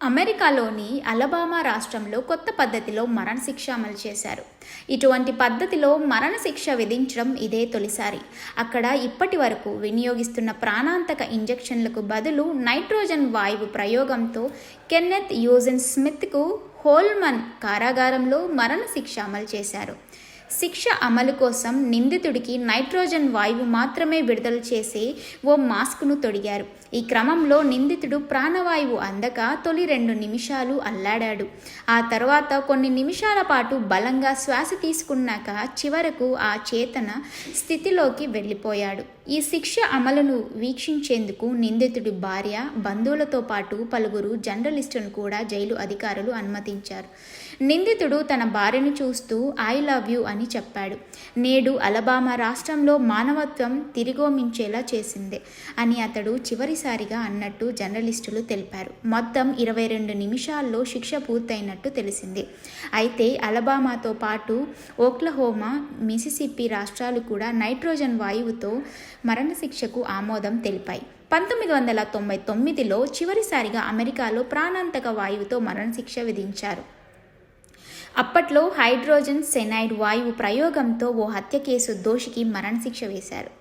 అమెరికాలోని అలబామా రాష్ట్రంలో కొత్త పద్ధతిలో మరణశిక్ష అమలు చేశారు. ఇటువంటి పద్ధతిలో మరణశిక్ష విధించడం ఇదే తొలిసారి. అక్కడ ఇప్పటి వరకు వినియోగిస్తున్న ప్రాణాంతక ఇంజెక్షన్లకు బదులు నైట్రోజన్ వాయువు ప్రయోగంతో కెన్నెత్ యూజిన్ స్మిత్కు హోల్మన్ కారాగారంలో మరణశిక్ష అమలు చేశారు. శిక్ష అమలు కోసం నిందితుడికి నైట్రోజన్ వాయువు మాత్రమే విడుదల చేసే ఓ మాస్క్ను తొడిగారు. ఈ క్రమంలో నిందితుడు ప్రాణవాయువు అందక తొలి 2 నిమిషాలు అల్లాడాడు. ఆ తర్వాత కొన్ని నిమిషాల పాటు బలంగా శ్వాస తీసుకున్నాక చివరకు ఆ చేతన స్థితిలోకి వెళ్ళిపోయాడు. ఈ శిక్ష అమలును వీక్షించేందుకు నిందితుడి భార్య, బంధువులతో పాటు పలువురు జర్నలిస్టులను కూడా జైలు అధికారులు అనుమతించారు. నిందితుడు తన భార్యను చూస్తూ "ఐ లవ్ యూ" అని చెప్పాడు. నేడు అలబామా రాష్ట్రంలో మానవత్వం తిరిగోమించేలా చేసిందే అని అతడు చివరిసారిగా అన్నట్టు జర్నలిస్టులు తెలిపారు. మొత్తం 22 నిమిషాల్లో శిక్ష పూర్తయినట్టు తెలిసింది. అయితే అలబామాతో పాటు ఓక్లహోమా, మిసిసిప్పి రాష్ట్రాలు కూడా నైట్రోజన్ వాయువుతో మరణశిక్షకు ఆమోదం తెలిపాయి. 1999లో చివరిసారిగా అమెరికాలో ప్రాణాంతక వాయువుతో మరణశిక్ష విధించారు. అప్పట్లో హైడ్రోజన్ సెనైడ్ వాయువు ప్రయోగంతో ఓ హత్య కేసు దోషికి మరణశిక్ష వేశారు.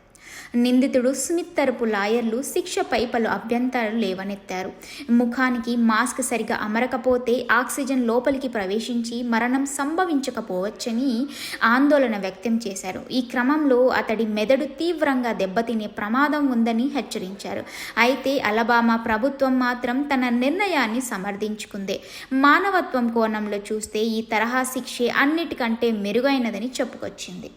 నిందితుడు స్మిత్ తరపు లాయర్లు శిక్షపై పలు అభ్యంతరాలు లేవనెత్తారు. ముఖానికి మాస్క్ సరిగా అమరకపోతే ఆక్సిజన్ లోపలికి ప్రవేశించి మరణం సంభవించకపోవచ్చని ఆందోళన వ్యక్తం చేశారు. ఈ క్రమంలో అతడి మెదడు తీవ్రంగా దెబ్బతినే ప్రమాదం ఉందని హెచ్చరించారు. అయితే అలబామా ప్రభుత్వం మాత్రం తన నిర్ణయాన్ని సమర్థించుకుంది. మానవత్వం కోణంలో చూస్తే ఈ తరహా శిక్షే అన్నిటికంటే మెరుగైనదని చెప్పుకొచ్చింది.